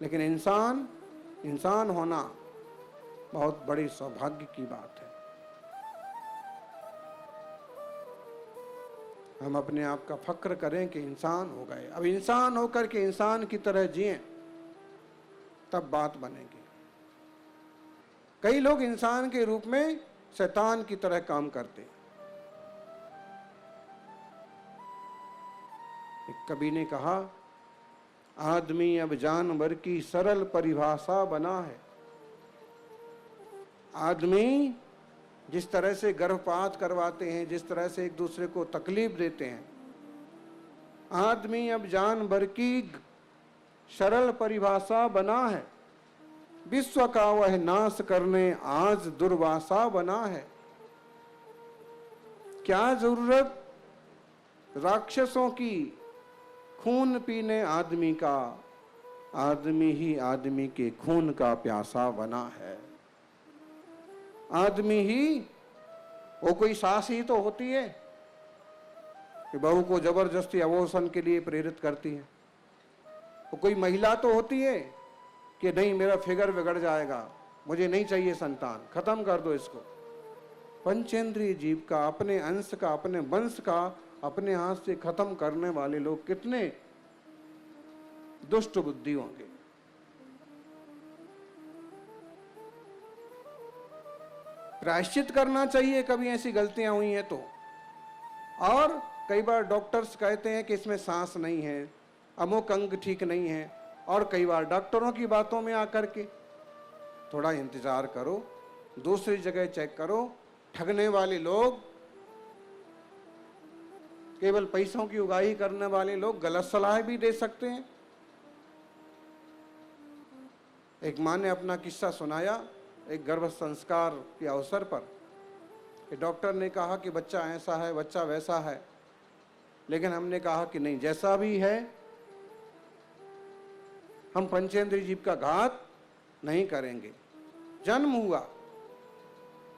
लेकिन इंसान होना बहुत बड़ी सौभाग्य की बात है। हम अपने आप का फक्र करें कि इंसान हो गए। अब इंसान होकर के इंसान की तरह जिएं, तब बात बनेगी। कई लोग इंसान के रूप में शैतान की तरह काम करते हैं। एक कवि ने कहा, आदमी अब जानवर की सरल परिभाषा बना है। आदमी जिस तरह से गर्भपात करवाते हैं, जिस तरह से एक दूसरे को तकलीफ देते हैं, आदमी अब जानवर की सरल परिभाषा बना है। विश्व का वह नाश करने आज दुर्वासा बना है। क्या जरूरत राक्षसों की खून पीने आदमी का, आदमी ही आदमी के खून का प्यासा बना है। आदमी ही, वो कोई सास ही तो होती है कि बहू को जबरदस्ती अबॉर्शन के लिए प्रेरित करती है। वो कोई महिला तो होती है कि नहीं, मेरा फिगर बिगड़ जाएगा, मुझे नहीं चाहिए संतान, खत्म कर दो इसको। पंचेंद्रिय जीव का, अपने अंश का, अपने वंश का अपने हाथ से खत्म करने वाले लोग कितने दुष्ट बुद्धि होंगे। प्रायश्चित करना चाहिए कभी ऐसी गलतियां हुई हैं तो। और कई बार डॉक्टर्स कहते हैं कि इसमें सांस नहीं है, अमुक अंग ठीक नहीं है, और कई बार डॉक्टरों की बातों में आकर के थोड़ा इंतजार करो, दूसरी जगह चेक करो। ठगने वाले लोग, केवल पैसों की उगाही करने वाले लोग गलत सलाह भी दे सकते हैं। एक माँ ने अपना किस्सा सुनाया एक गर्भ संस्कार के अवसर पर कि डॉक्टर ने कहा कि बच्चा ऐसा है, बच्चा वैसा है, लेकिन हमने कहा कि नहीं, जैसा भी है हम पंचेंद्रिय जीव का घात नहीं करेंगे। जन्म हुआ,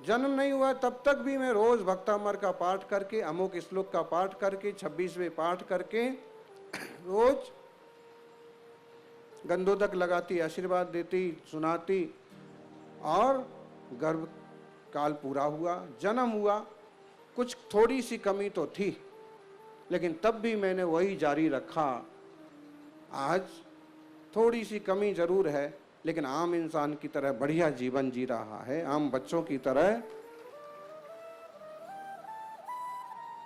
जन्म नहीं हुआ तब तक भी मैं रोज भक्तामर का पाठ करके, अमुक श्लोक का पाठ करके, 26वें पाठ करके रोज गंधोदक लगाती, आशीर्वाद देती, सुनाती, और गर्भ काल पूरा हुआ, जन्म हुआ। कुछ थोड़ी सी कमी तो थी, लेकिन तब भी मैंने वही जारी रखा। आज थोड़ी सी कमी जरूर है, लेकिन आम इंसान की तरह बढ़िया जीवन जी रहा है, आम बच्चों की तरह।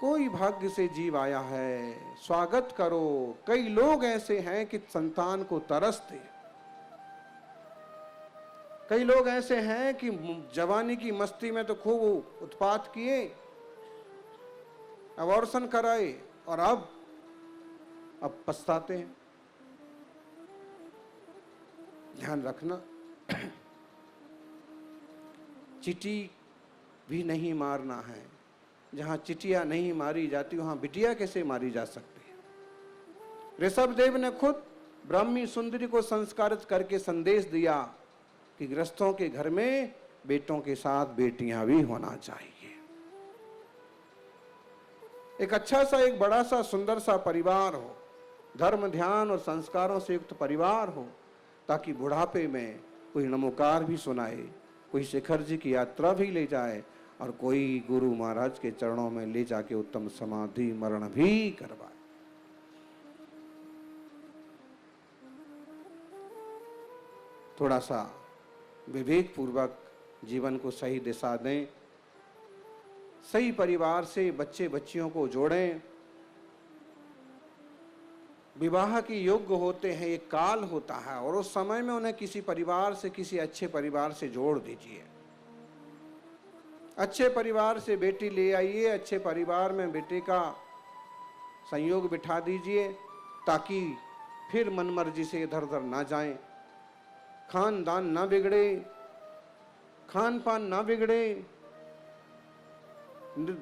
कोई भाग्य से जीव आया है, स्वागत करो। कई लोग ऐसे हैं कि संतान को तरसते, कई लोग ऐसे हैं कि जवानी की मस्ती में तो खूब उत्पात किए, अबॉर्शन कराए, और अब पछताते हैं। ध्यान रखना, चींटी भी नहीं मारना है। जहां चिटिया नहीं मारी जाती वहां बिटिया कैसे मारी जा सकती है। ऋषभदेव ने खुद ब्राह्मी सुंदरी को संस्कारित करके संदेश दिया कि गृहस्थों के घर में बेटों के साथ बेटियां भी होना चाहिए। एक अच्छा सा, एक बड़ा सा, सुंदर सा परिवार हो, धर्म, ध्यान और संस्कारों से युक्त परिवार हो, ताकि बुढ़ापे में कोई नमोकार भी सुनाए, कोई शिखर जी की यात्रा भी ले जाए, और कोई गुरु महाराज के चरणों में ले जाके उत्तम समाधि मरण भी करवाए। थोड़ा सा विवेक पूर्वक जीवन को सही दिशा दें, सही परिवार से बच्चे बच्चियों को जोड़ें। विवाह के योग्य होते हैं, एक काल होता है, और उस समय में उन्हें किसी परिवार से, किसी अच्छे परिवार से जोड़ दीजिए। अच्छे परिवार से बेटी ले आइए, अच्छे परिवार में बेटे का संयोग बिठा दीजिए, ताकि फिर मनमर्जी से इधर उधर ना जाएं, खानदान ना बिगड़े, खान पान ना बिगड़े,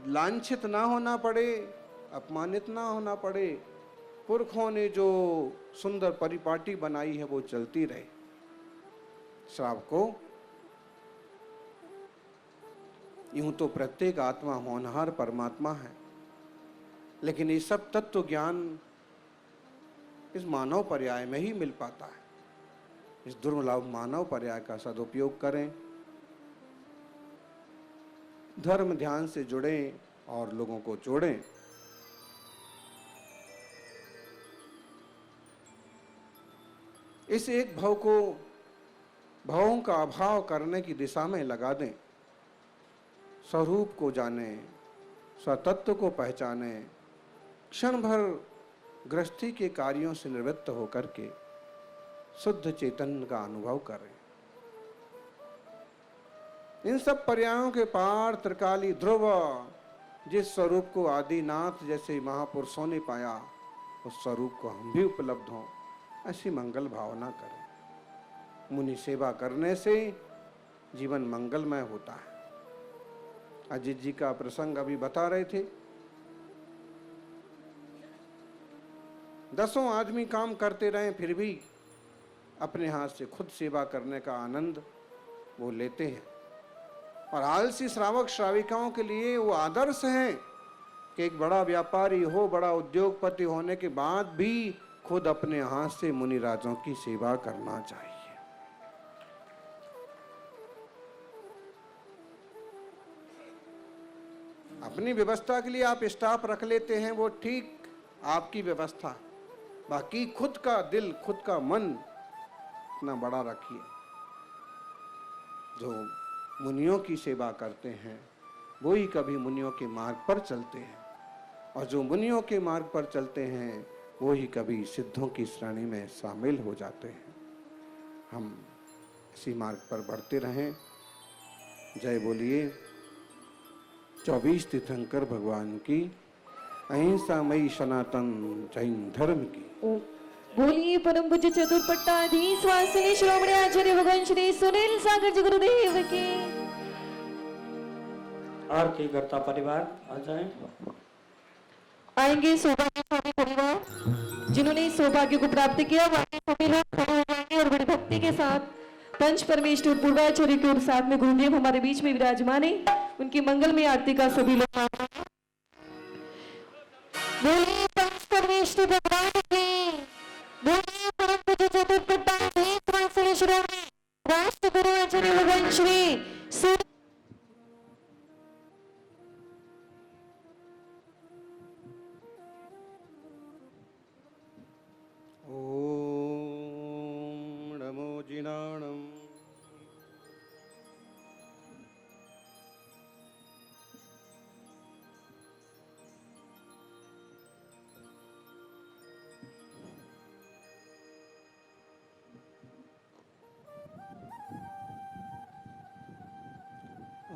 लांछित ना होना पड़े, अपमानित ना होना पड़े। पुरखों ने जो सुंदर परिपाटी बनाई है वो चलती रहे। श्राप को यूं तो प्रत्येक आत्मा होनहार परमात्मा है, लेकिन ये सब तत्व ज्ञान इस मानव पर्याय में ही मिल पाता है। इस दुर्लभ मानव पर्याय का सदुपयोग करें, धर्म ध्यान से जुड़ें और लोगों को जोड़ें। इस एक भाव को भावों का अभाव करने की दिशा में लगा दें। स्वरूप को जानें, स्वतत्व को पहचानें, क्षण भर गृहस्थी के कार्यों से निवृत्त होकर के शुद्ध चैतन्य का अनुभव करें। इन सब पर्यायों के पार त्रिकाली ध्रुव जिस स्वरूप को आदिनाथ जैसे महापुरुषों ने पाया, उस स्वरूप को हम भी उपलब्ध हों, ऐसी मंगल भावना करें। मुनि सेवा करने से जीवन मंगलमय होता है। अजित जी का प्रसंग अभी बता रहे थे। 10 आदमी काम करते रहे, फिर भी अपने हाथ से खुद सेवा करने का आनंद वो लेते हैं। और आलसी श्रावक श्राविकाओं के लिए वो आदर्श है कि एक बड़ा व्यापारी हो, बड़ा उद्योगपति होने के बाद भी खुद अपने हाथ से मुनि राजों की सेवा करना चाहिए। अपनी व्यवस्था के लिए आप स्टाफ रख लेते हैं, वो ठीक आपकी व्यवस्था। बाकी खुद का दिल, खुद का मन इतना बड़ा रखिए। जो मुनियों की सेवा करते हैं वो ही कभी मुनियों के मार्ग पर चलते हैं, और जो मुनियों के मार्ग पर चलते हैं वो ही कभी सिद्धों की श्रेणी में शामिल हो जाते हैं। हम इसी मार्ग पर बढ़ते रहें। जय बोलिए 24 तीर्थंकर भगवान की, अहिंसामयी सनातन जैन धर्म की। बोलिए परम पूज्य चतुर्पट्टाधीश वासनी श्रोमणी आचार्य भगवान श्री सुनील सागर जी गुरुदेव की। आरती करता परिवार आ जाए। आएंगे सौभाग्यशाली परिवार जिन्होंने इस सौभाग्य को प्राप्त किया, वह सभी लोग खड़े हो जाएंगे और बड़ी भक्ति के साथ पंच परमेश्वर पूर्वाचार्य के और साथ में गुरुदेव हमारे बीच में विराजमान है। उनकी मंगल में आरती का सभी लोग बोलिए पंच परमेश्वर भगवान की, बोलिए परम पूज्य चतुर्पट्टाधीश वासनी श्रोमणी राष्ट्र गुरु आचार्य भगवान श्री ओम नमो जिनाणम।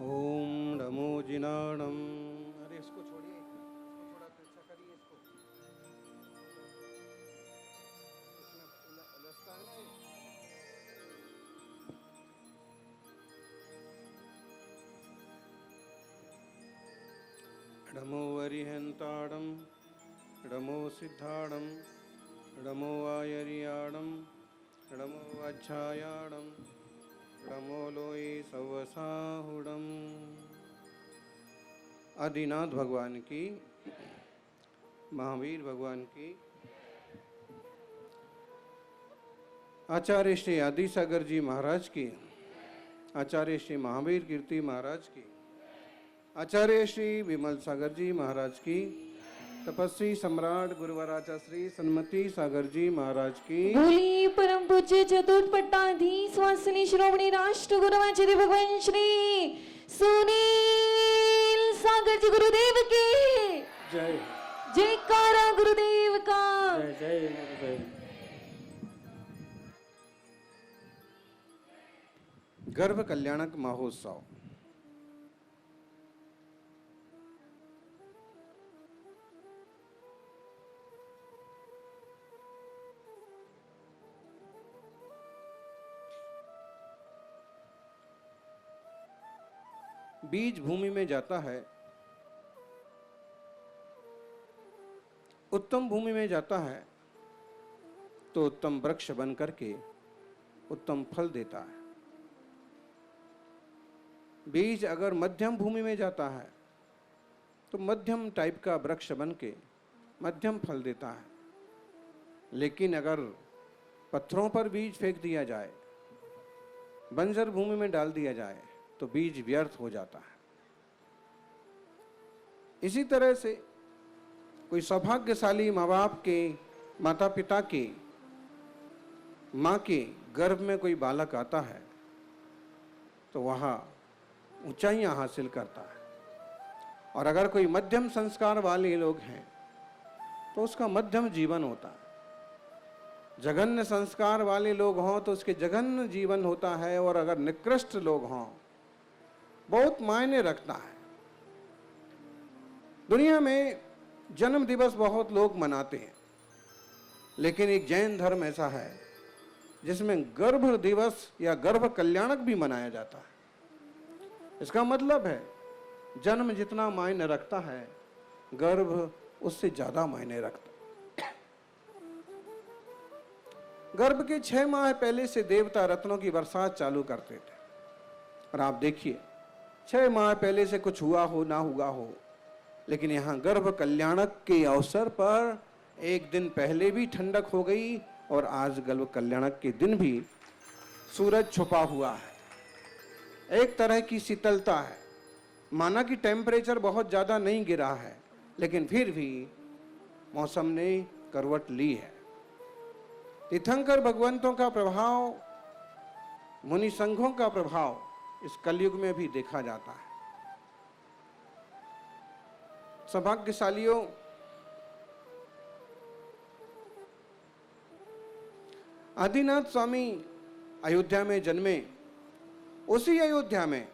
ओम नमो जिनाणम। अरे इसको छोड़िए, इसको थोड़ा पीछे करिए, इसको उलझता है ना ये। नमो अरिहंताड़म, नमो सिद्धाड़म, नमो आयरियाड़म, नमो अच्छायाड़म, नमो लोई सवसाहुड़म। आदिनाथ भगवान की, महावीर भगवान की, आचार्य श्री आदि सागर जी महाराज की, आचार्य श्री महावीर कीर्ति महाराज की, आचार्य श्री विमल सागर जी महाराज की, तपस्वी सम्राट गुरुवराचा श्री सन्मति सागर जी महाराज की। बोलिए परम पूज्य चतुर्पट्टाधीश वासनी श्रोमणी राष्ट्र गुरु आचार्य भगवान श्री सुनील सागर जी गुरुदेव की जय। जयकारा गुरुदेव का। जय जय गुरुदेव। गर्भ कल्याणक महोत्सव बीज भूमि में जाता है, उत्तम भूमि में जाता है तो उत्तम वृक्ष बन करके उत्तम फल देता है। बीज अगर मध्यम भूमि में जाता है तो मध्यम टाइप का वृक्ष बन के मध्यम फल देता है। लेकिन अगर पत्थरों पर बीज फेंक दिया जाए, बंजर भूमि में डाल दिया जाए तो बीज व्यर्थ हो जाता है। इसी तरह से कोई सौभाग्यशाली माँ बाप के, माता पिता के, माँ के गर्भ में कोई बालक आता है तो वहाँ ऊंचाइयां हासिल करता है। और अगर कोई मध्यम संस्कार वाले लोग हैं तो उसका मध्यम जीवन होता है। जघन्य संस्कार वाले लोग हों तो उसके जघन्य जीवन होता है। और अगर निकृष्ट लोग हों, बहुत मायने रखता है। दुनिया में जन्म दिवस बहुत लोग मनाते हैं, लेकिन एक जैन धर्म ऐसा है जिसमें गर्भ दिवस या गर्भ कल्याणक भी मनाया जाता है। इसका मतलब है जन्म जितना मायने रखता है, गर्भ उससे ज्यादा मायने रखता है। गर्भ के 6 माह पहले से देवता रत्नों की बरसात चालू करते थे। और आप देखिए, 6 माह पहले से कुछ हुआ हो ना हुआ हो, लेकिन यहाँ गर्भ कल्याणक के अवसर पर एक दिन पहले भी ठंडक हो गई और आज गर्भ कल्याणक के दिन भी सूरज छुपा हुआ है। एक तरह की शीतलता है। माना कि टेम्परेचर बहुत ज्यादा नहीं गिरा है, लेकिन फिर भी मौसम ने करवट ली है। तीर्थंकर भगवंतों का प्रभाव, मुनि संघों का प्रभाव इस कलयुग में भी देखा जाता है। सौभाग्यशालियों, आदिनाथ स्वामी अयोध्या में जन्मे। उसी अयोध्या में,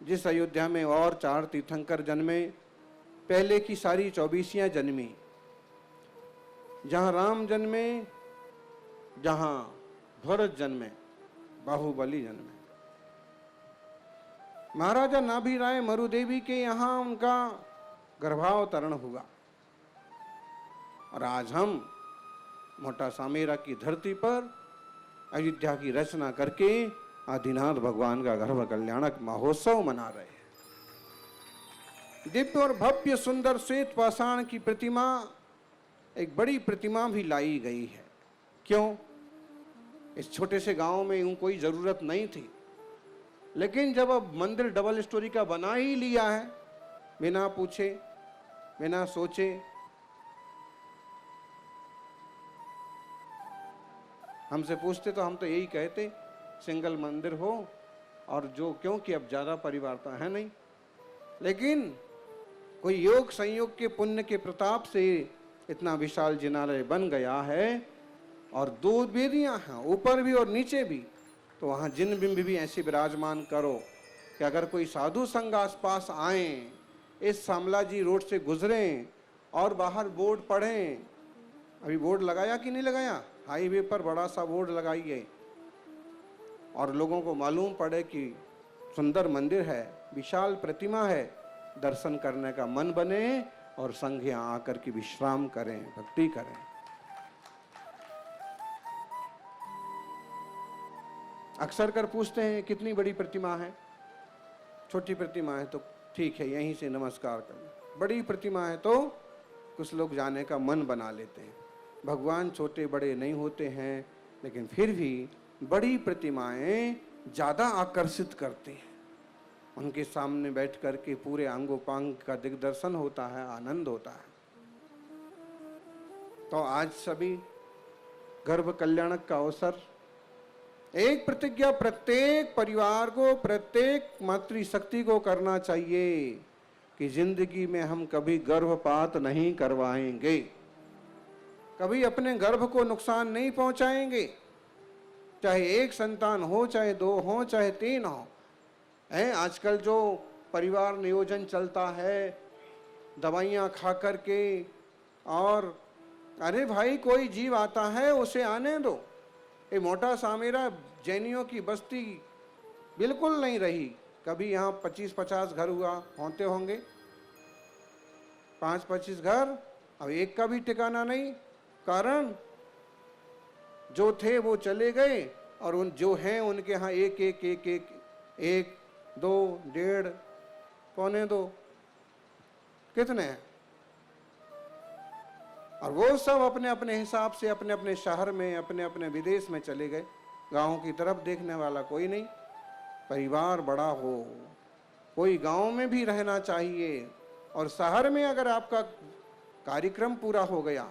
जिस अयोध्या में और 4 तीर्थंकर जन्मे, पहले की सारी 24 जन्मी। जहां राम जन्मे, जहां भरत जन्मे, बाहुबली जन्मे। महाराजा नाभि राय मरुदेवी के यहाँ उनका गर्भावतरण हुआ। और आज हम मोटा सामेरा की धरती पर अयोध्या की रचना करके आदिनाथ भगवान का गर्भ कल्याणक महोत्सव मना रहे हैं। दिव्य और भव्य सुंदर श्वेत पाषाण की प्रतिमा, एक बड़ी प्रतिमा भी लाई गई है। क्यों? इस छोटे से गांव में यूं कोई जरूरत नहीं थी, लेकिन जब अब मंदिर डबल स्टोरी का बना ही लिया है, बिना पूछे, बिना सोचे, हमसे पूछते तो हम तो यही कहते सिंगल मंदिर हो, और जो, क्योंकि अब ज्यादा परिवार तो है नहीं, लेकिन कोई योग संयोग के पुण्य के प्रताप से इतना विशाल जिनालय बन गया है। और 2 वेदियां हैं, ऊपर भी और नीचे भी। तो वहां जिन बिंब भी ऐसे विराजमान करो कि अगर कोई साधु संघ आसपास आए, इस शामलाजी रोड से गुजरें और बाहर बोर्ड पढ़ें। अभी बोर्ड लगाया कि नहीं लगाया? हाईवे पर बड़ा सा बोर्ड लगाइए और लोगों को मालूम पड़े कि सुंदर मंदिर है, विशाल प्रतिमा है, दर्शन करने का मन बने और संघ यहाँ आकर के विश्राम करें, भक्ति करें। अक्सर कर पूछते हैं कितनी बड़ी प्रतिमा है? छोटी प्रतिमा है तो ठीक है, यहीं से नमस्कार करें। बड़ी प्रतिमा है तो कुछ लोग जाने का मन बना लेते हैं। भगवान छोटे बड़े नहीं होते हैं, लेकिन फिर भी बड़ी प्रतिमाएं ज्यादा आकर्षित करती हैं। उनके सामने बैठ करके पूरे अंगोपांग का दिग्दर्शन होता है, आनंद होता है। तो आज सभी गर्भ कल्याणक का अवसर, एक प्रतिज्ञा प्रत्येक परिवार को, प्रत्येक मातृशक्ति को करना चाहिए कि जिंदगी में हम कभी गर्भपात नहीं करवाएंगे, कभी अपने गर्भ को नुकसान नहीं पहुंचाएंगे। चाहे 1 संतान हो, चाहे 2 हो, चाहे 3 हो। आजकल जो परिवार नियोजन चलता है, दवाइयाँ खा करके, और अरे भाई कोई जीव आता है उसे आने दो। ये मोटा सामेरा जैनियों की बस्ती बिल्कुल नहीं रही। कभी यहाँ 25-50 घर हुआ होते होंगे, 5-25 घर, अब एक का भी ठिकाना नहीं। कारण जो थे वो चले गए, और उन जो हैं उनके यहाँ एक एक एक एक एक 2, 1.5, 1.25 कितने हैं? और वो सब अपने अपने हिसाब से अपने अपने शहर में, अपने अपने विदेश में चले गए। गाँव की तरफ देखने वाला कोई नहीं। परिवार बड़ा हो, कोई गांव में भी रहना चाहिए। और शहर में अगर आपका कार्यक्रम पूरा हो गया,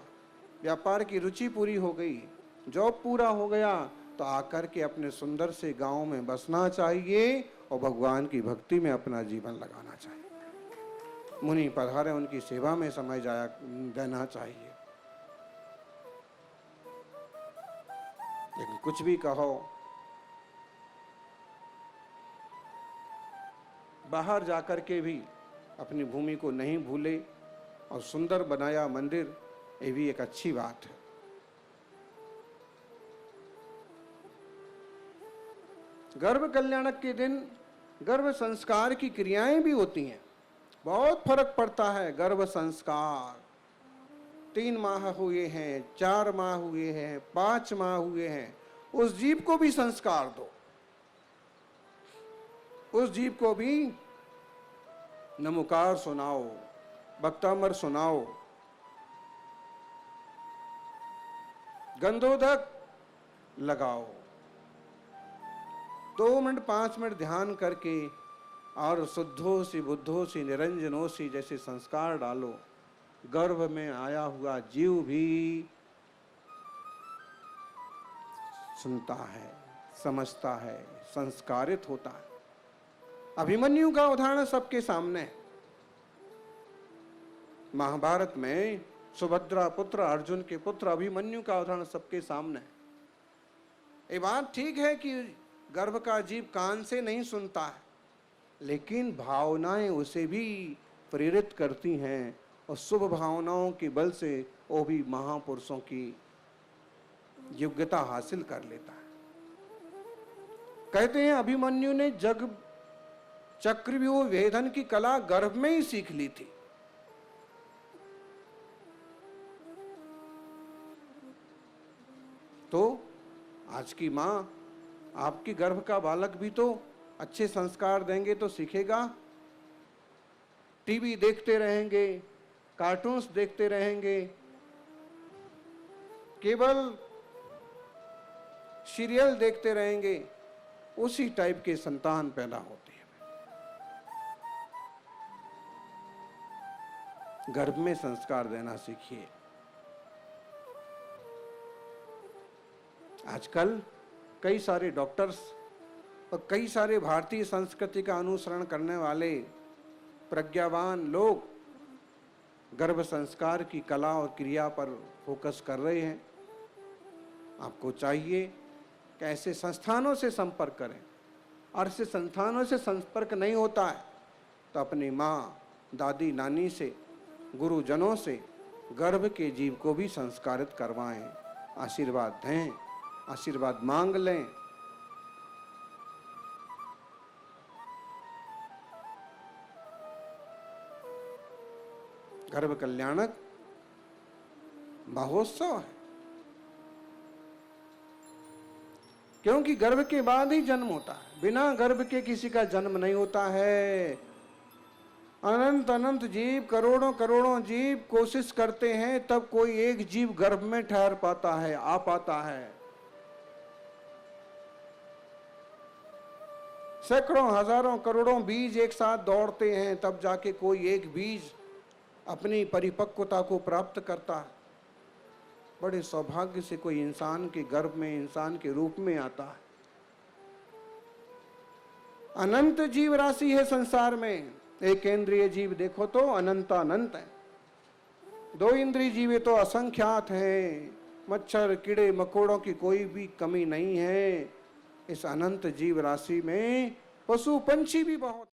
व्यापार की रुचि पूरी हो गई, जॉब पूरा हो गया, तो आकर के अपने सुंदर से गांव में बसना चाहिए और भगवान की भक्ति में अपना जीवन लगाना चाहिए। मुनि पधारे, उनकी सेवा में समय जाया देना चाहिए। लेकिन कुछ भी कहो, बाहर जाकर के भी अपनी भूमि को नहीं भूले और सुंदर बनाया मंदिर, ये भी एक अच्छी बात है। गर्भ कल्याणक के दिन गर्भ संस्कार की क्रियाएं भी होती हैं। बहुत फर्क पड़ता है। गर्भ संस्कार 3 माह हुए हैं, 4 माह हुए हैं, 5 माह हुए हैं, उस जीव को भी संस्कार दो। उस जीव को भी नमोकार सुनाओ, भक्तामर सुनाओ, गंधोदक लगाओ। 2 मिनट 5 मिनट ध्यान करके और शुद्धोसी बुद्धोसी निरंजनोसी जैसे संस्कार डालो। गर्भ में आया हुआ जीव भी सुनता है, समझता है, संस्कारित होता है। अभिमन्यु का उदाहरण सबके सामने है। महाभारत में सुभद्रा पुत्र अर्जुन के पुत्र अभिमन्यु का उदाहरण सबके सामने है। ये बात ठीक है कि गर्भ का जीव कान से नहीं सुनता है, लेकिन भावनाएं उसे भी प्रेरित करती हैं और शुभ भावनाओं के बल से वो भी महापुरुषों की योग्यता हासिल कर लेता है। कहते हैं अभिमन्यु ने जग चक्रव्यूह वेधन की कला गर्भ में ही सीख ली थी। तो आज की मां, आपकी गर्भ का बालक भी तो अच्छे संस्कार देंगे तो सीखेगा। टीवी देखते रहेंगे, कार्टून्स देखते रहेंगे, केवल सीरियल देखते रहेंगे, उसी टाइप के संतान पैदा होते हैं। गर्भ में संस्कार देना सीखिए। आजकल कई सारे डॉक्टर्स और कई सारे भारतीय संस्कृति का अनुसरण करने वाले प्रज्ञावान लोग गर्भ संस्कार की कला और क्रिया पर फोकस कर रहे हैं। आपको चाहिए कि ऐसे संस्थानों से संपर्क करें, और ऐसे संस्थानों से संपर्क नहीं होता है तो अपनी माँ, दादी, नानी से, गुरुजनों से गर्भ के जीव को भी संस्कारित करवाएं, आशीर्वाद दें, आशीर्वाद मांग लें। गर्भ कल्याणक महोत्सव है, क्योंकि गर्भ के बाद ही जन्म होता है। बिना गर्भ के किसी का जन्म नहीं होता है। अनंत अनंत जीव, करोड़ों करोड़ों जीव कोशिश करते हैं, तब कोई एक जीव गर्भ में ठहर पाता है, आ पाता है। सैकड़ों, हजारों, करोड़ों बीज एक साथ दौड़ते हैं, तब जाके कोई एक बीज अपनी परिपक्वता को प्राप्त करता है। बड़े सौभाग्य से कोई इंसान के गर्भ में इंसान के रूप में आता है। अनंत जीव राशि है संसार में। एक इंद्रिय जीव देखो तो अनंत अनंत है, 2 इंद्रिय जीव तो असंख्यात हैं। मच्छर, कीड़े मकोड़ों की कोई भी कमी नहीं है। इस अनंत जीव राशि में पशु पंछी भी बहुत